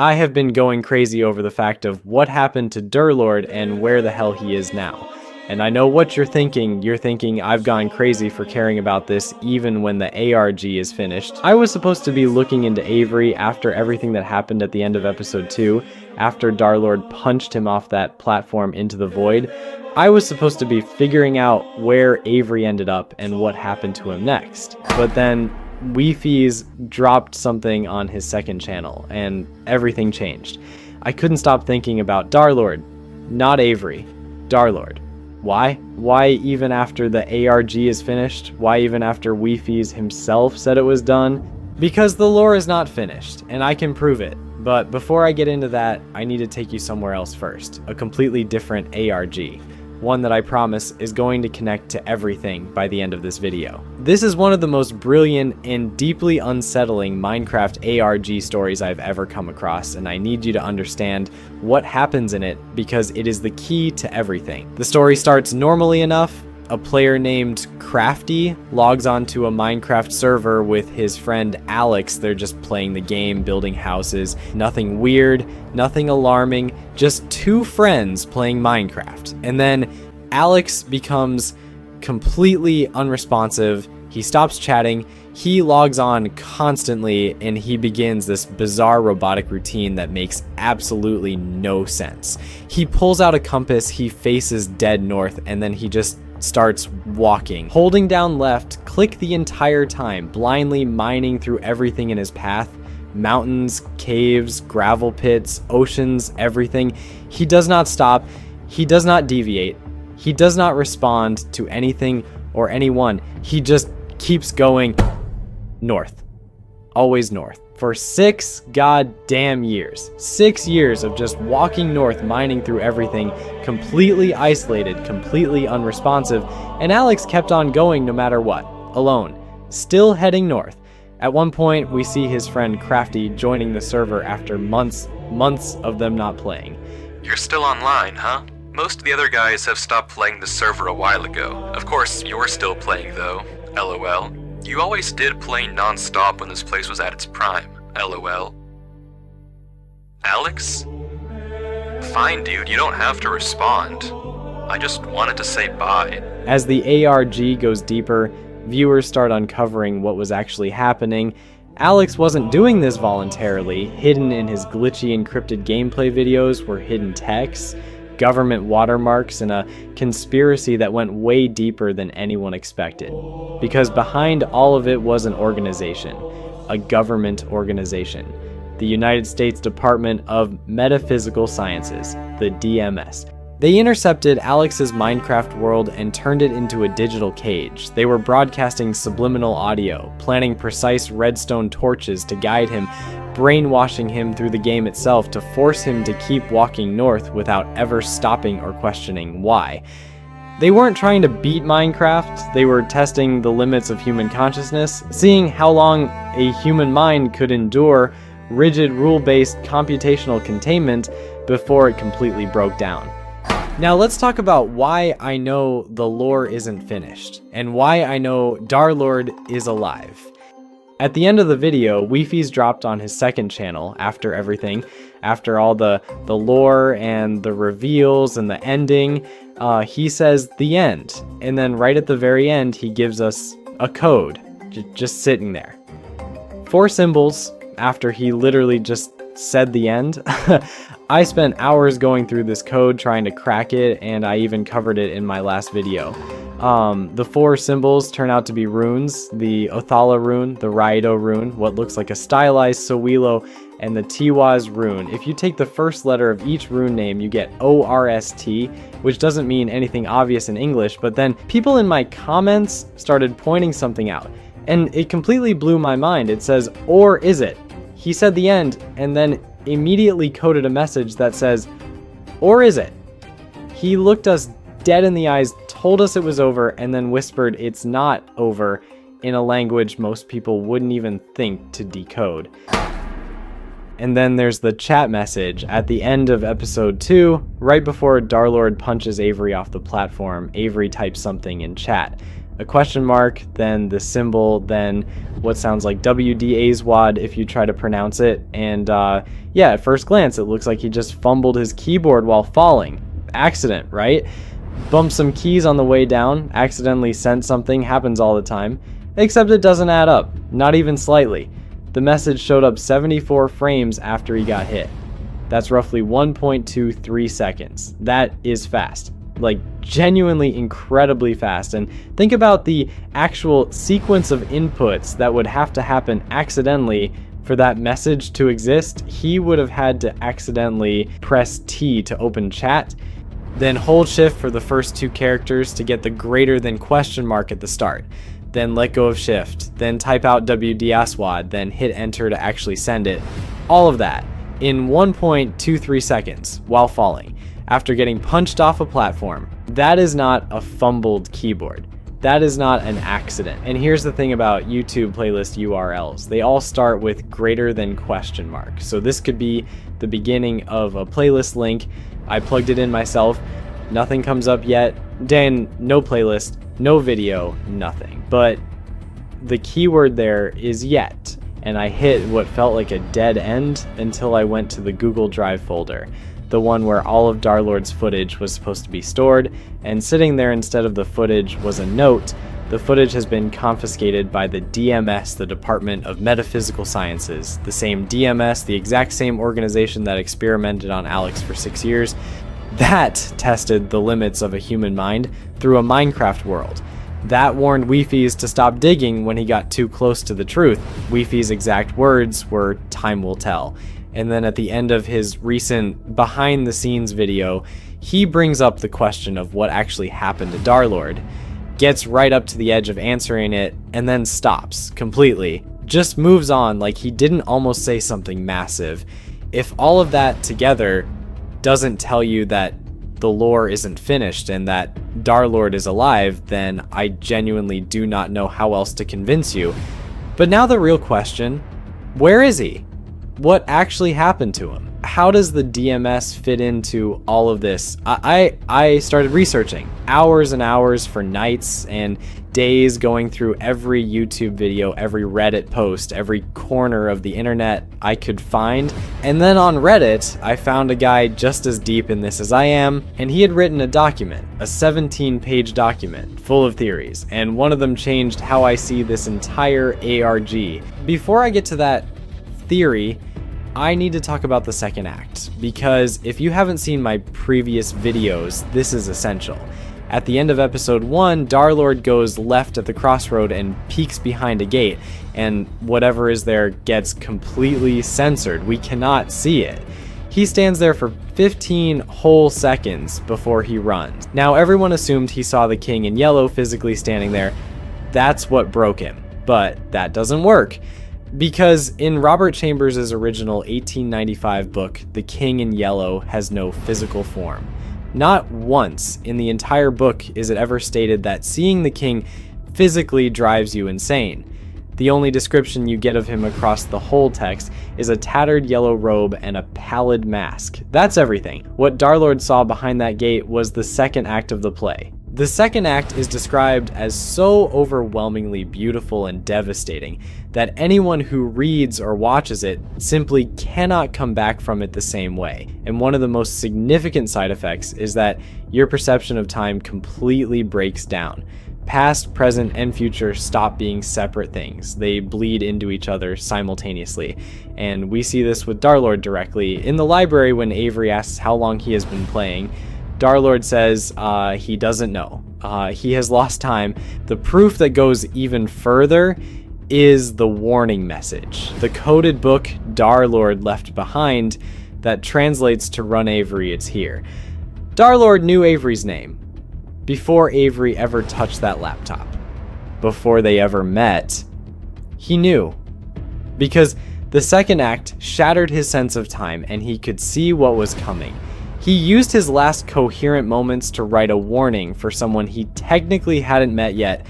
I have been going crazy over the fact of what happened to Derlord and where the hell he is now. And I know what you're thinking. You're thinking I've gone crazy for caring about this even when the ARG is finished. I was supposed to be looking into Avery after everything that happened at the end of episode 2, after Derlord punched him off that platform into the void. I was supposed to be figuring out where Avery ended up and what happened to him next. But then Wifies dropped something on his second channel and everything changed. I couldn't stop thinking about Derlord, not Avery, Derlord. Why? Why even after the ARG is finished? Why even after Wifies himself said it was done? Because the lore is not finished, and I can prove it. But before I get into that, I need to take you somewhere else first. A completely different ARG. One that I promise is going to connect to everything by the end of this video. This is one of the most brilliant and deeply unsettling Minecraft ARG stories I've ever come across, and I need you to understand what happens in it because it is the key to everything. The story starts normally enough. A player named Crafty logs onto a Minecraft server with his friend Alex. They're just playing the game, building houses. Nothing weird, nothing alarming, just two friends playing Minecraft. And then Alex becomes completely unresponsive. He stops chatting. He logs on constantly and he begins this bizarre robotic routine that makes absolutely no sense. He pulls out a compass, he faces dead north, and then he just starts walking. Holding down left, click the entire time, blindly mining through everything in his path. Mountains, caves, gravel pits, oceans, everything. He does not stop. He does not deviate. He does not respond to anything or anyone. He just keeps going north. Always north. For 6 goddamn years. 6 years of just walking north, mining through everything, completely isolated, completely unresponsive, and Alex kept on going no matter what, alone, still heading north. At one point, we see his friend Crafty joining the server after months of them not playing. You're still online, huh? Most of the other guys have stopped playing the server a while ago. Of course, you're still playing though, LOL. You always did play non-stop when this place was at its prime, LOL. Alex? Fine dude, you don't have to respond. I just wanted to say bye. As the ARG goes deeper, viewers start uncovering what was actually happening. Alex wasn't doing this voluntarily. Hidden in his glitchy encrypted gameplay videos were hidden texts, government watermarks, and a conspiracy that went way deeper than anyone expected. Because behind all of it was an organization, a government organization, the United States Department of Metaphysical Sciences, the D.M.S. They intercepted Alex's Minecraft world and turned it into a digital cage. They were broadcasting subliminal audio, planting precise redstone torches to guide him, brainwashing him through the game itself to force him to keep walking north without ever stopping or questioning why. They weren't trying to beat Minecraft, they were testing the limits of human consciousness, seeing how long a human mind could endure rigid rule-based computational containment before it completely broke down. Now let's talk about why I know the lore isn't finished, and why I know Derlord is alive. At the end of the video, Wifies dropped on his second channel after everything, after all the lore and the reveals and the ending, he says the end. And then right at the very end, he gives us a code, just sitting there. 4 symbols after he literally just said the end. I spent hours going through this code trying to crack it, and I even covered it in my last video. The 4 symbols turn out to be runes: the Othala rune, the Raido rune, what looks like a stylized Sowilo, and the Tiwaz rune. If you take the first letter of each rune name, you get ORST, which doesn't mean anything obvious in English, but then people in my comments started pointing something out, and it completely blew my mind. It says, "Or is it?" He said the end, and then immediately coded a message that says, "Or is it?" He looked us dead in the eyes, told us it was over, and then whispered it's not over in a language most people wouldn't even think to decode. And then there's the chat message at the end of episode 2, right before Derlord punches Avery off the platform. Avery types something in chat. a question mark, then the symbol, then what sounds like WD-ASWAD if you try to pronounce it. And yeah, at first glance, it looks like he just fumbled his keyboard while falling. Accident, right? Bumped some keys on the way down, accidentally sent something, happens all the time. Except it doesn't add up, not even slightly. The message showed up 74 frames after he got hit. That's roughly 1.23 seconds. That is fast. Like, genuinely incredibly fast. And think about the actual sequence of inputs that would have to happen accidentally for that message to exist. He would have had to accidentally press T to open chat, then hold shift for the first two characters to get the greater than question mark at the start, then let go of shift, then type out WD-ASWAD, then hit enter to actually send it. All of that in 1.23 seconds while falling after getting punched off a platform. That is not a fumbled keyboard. That is not an accident. And here's the thing about YouTube playlist URLs. They all start with greater than question mark. So this could be the beginning of a playlist link. I plugged it in myself. Nothing comes up yet. Dan, no playlist, no video, nothing. But the keyword there is yet. And I hit what felt like a dead end until I went to the Google Drive folder, the one where all of Derlord's footage was supposed to be stored, and sitting there instead of the footage was a note: the footage has been confiscated by the D.M.S, the Department of Metaphysical Sciences. The same D.M.S, the exact same organization that experimented on Alex for 6 years. That tested the limits of a human mind through a Minecraft world. That warned Wifies to stop digging when he got too close to the truth. Wifies' exact words were, "Time will tell." And then at the end of his recent behind the scenes video, he brings up the question of what actually happened to Derlord, gets right up to the edge of answering it, and then stops completely. Just moves on like he didn't almost say something massive. If all of that together doesn't tell you that the lore isn't finished and that Derlord is alive, then I genuinely do not know how else to convince you. But now the real question, where is he? What actually happened to him? How does the DMS fit into all of this? I started researching hours and hours for nights and days, going through every YouTube video, every Reddit post, every corner of the internet I could find. And then on Reddit, I found a guy just as deep in this as I am, and he had written a document, a 17-page document full of theories, and one of them changed how I see this entire ARG. Before I get to that theory, I need to talk about the second act, because if you haven't seen my previous videos, this is essential. At the end of episode 1, Derlord goes left at the crossroad and peeks behind a gate, and whatever is there gets completely censored. We cannot see it. He stands there for 15 whole seconds before he runs. Now, everyone assumed he saw the king in yellow physically standing there. That's what broke him, but that doesn't work. Because in Robert Chambers' original 1895 book, the King in Yellow has no physical form. Not once in the entire book is it ever stated that seeing the king physically drives you insane. The only description you get of him across the whole text is a tattered yellow robe and a pallid mask. That's everything. What Derlord saw behind that gate was the second act of the play. The second act is described as so overwhelmingly beautiful and devastating that anyone who reads or watches it simply cannot come back from it the same way. And one of the most significant side effects is that your perception of time completely breaks down. Past, present, and future stop being separate things. They bleed into each other simultaneously. And we see this with Derlord directly. In the library, when Avery asks how long he has been playing, Derlord says he doesn't know. He has lost time. The proof that goes even further is the warning message. The coded book Derlord left behind that translates to Run Avery, it's here. Derlord knew Avery's name before Avery ever touched that laptop. Before they ever met, he knew. Because the second act shattered his sense of time and he could see what was coming. He used his last coherent moments to write a warning for someone he technically hadn't met yet.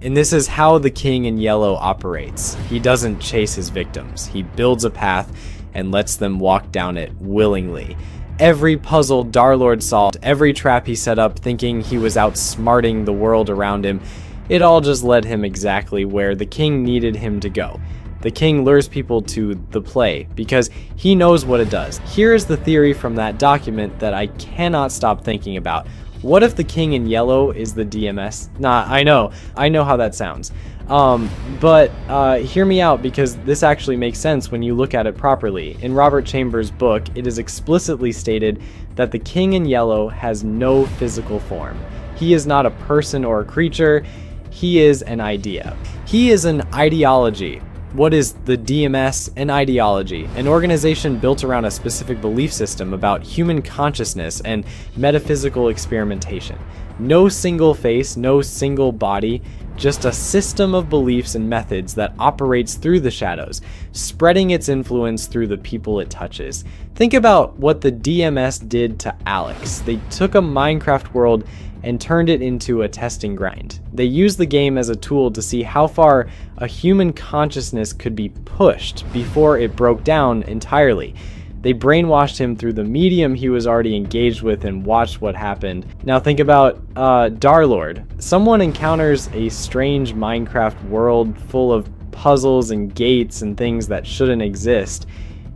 And this is how the King in Yellow operates. He doesn't chase his victims. He builds a path and lets them walk down it willingly. Every puzzle Derlord solved, every trap he set up thinking he was outsmarting the world around him, It all just led him exactly where the king needed him to go. The king lures people to the play because he knows what it does. Here is the theory from that document that I cannot stop thinking about. What if the king in yellow is the D.M.S? Nah, I know how that sounds. But hear me out, because this actually makes sense when you look at it properly. In Robert Chambers' book, it is explicitly stated that the king in yellow has no physical form. He is not a person or a creature. He is an idea. He is an ideology. What is the D.M.S? An ideology, an organization built around a specific belief system about human consciousness and metaphysical experimentation. No single face, no single body, just a system of beliefs and methods that operates through the shadows, spreading its influence through the people it touches. Think about what the D.M.S did to Alex. They took a Minecraft world and turned it into a testing grind. They used the game as a tool to see how far a human consciousness could be pushed before it broke down entirely. They brainwashed him through the medium he was already engaged with and watched what happened. Now think about Derlord. Someone encounters a strange Minecraft world full of puzzles and gates and things that shouldn't exist.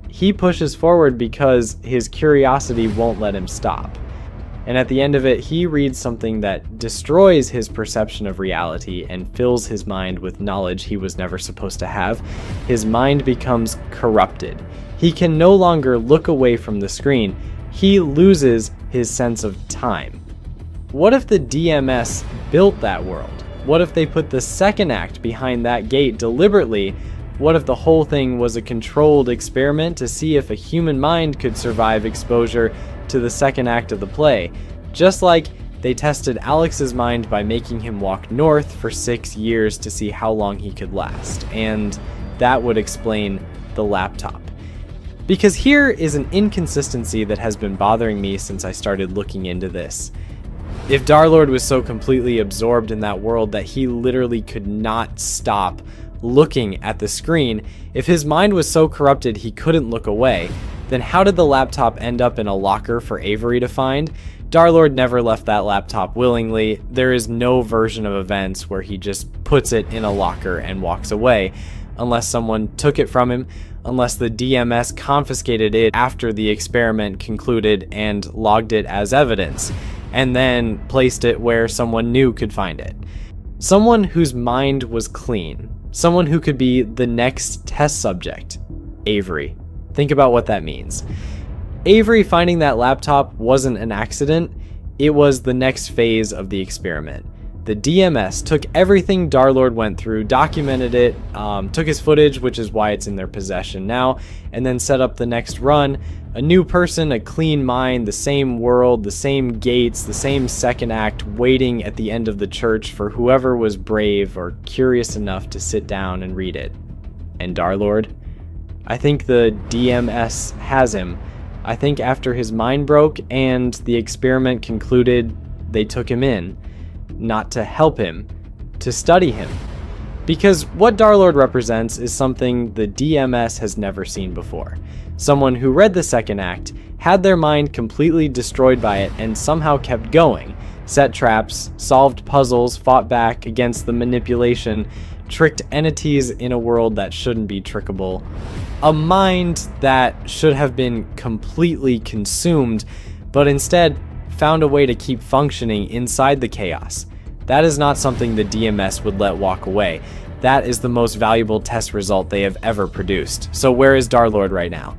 He pushes forward because his curiosity won't let him stop. And at the end of it, he reads something that destroys his perception of reality and fills his mind with knowledge he was never supposed to have. His mind becomes corrupted. He can no longer look away from the screen. He loses his sense of time. What if the D.M.S built that world? What if they put the second act behind that gate deliberately? What if the whole thing was a controlled experiment to see if a human mind could survive exposure to the second act of the play? Just like they tested Alex's mind by making him walk north for 6 years to see how long he could last. And that would explain the laptop. Because here is an inconsistency that has been bothering me since I started looking into this. If Derlord was so completely absorbed in that world that he literally could not stop looking at the screen, if his mind was so corrupted he couldn't look away, then how did the laptop end up in a locker for Avery to find? Derlord never left that laptop willingly. There is no version of events where he just puts it in a locker and walks away, unless someone took it from him, unless the D.M.S confiscated it after the experiment concluded and logged it as evidence, and then placed it where someone new could find it. Someone whose mind was clean. Someone who could be the next test subject. Avery. Think about what that means. Avery finding that laptop wasn't an accident. It was the next phase of the experiment. The D.M.S took everything Derlord went through, documented it, took his footage, which is why it's in their possession now, and then set up the next run. A new person, a clean mind, the same world, the same gates, the same second act, waiting at the end of the church for whoever was brave or curious enough to sit down and read it. And Derlord? I think the D.M.S has him. I think after his mind broke and the experiment concluded, they took him in. Not to help him, to study him. Because what Derlord represents is something the D.M.S has never seen before. Someone who read the second act, had their mind completely destroyed by it, and somehow kept going. Set traps, solved puzzles, fought back against the manipulation, tricked entities in a world that shouldn't be trickable. A mind that should have been completely consumed, but instead found a way to keep functioning inside the chaos. That is not something the D.M.S would let walk away. That is the most valuable test result they have ever produced. So where is Derlord right now?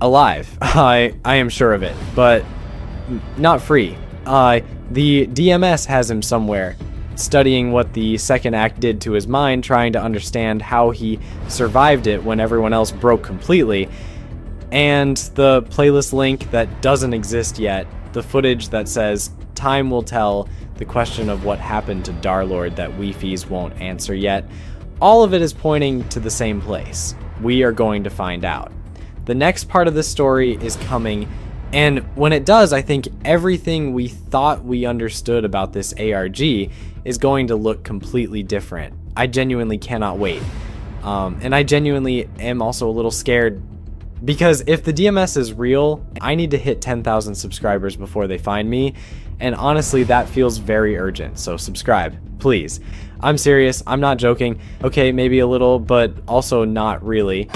Alive. I am sure of it, but not free. The D.M.S has him somewhere, studying what the second act did to his mind, trying to understand how he survived it when everyone else broke completely. And the playlist link that doesn't exist yet, the footage that says time will tell, the question of what happened to Derlord that Wifies won't answer yet, all of it is pointing to the same place. We are going to find out. The next part of the story is coming, and when it does, I think everything we thought we understood about this ARG is going to look completely different. I genuinely cannot wait. And I genuinely am also a little scared, because if the D.M.S is real, I need to hit 10,000 subscribers before they find me, and honestly that feels very urgent, so subscribe, Please. I'm serious. I'm not joking. Okay, maybe a little, but also not really.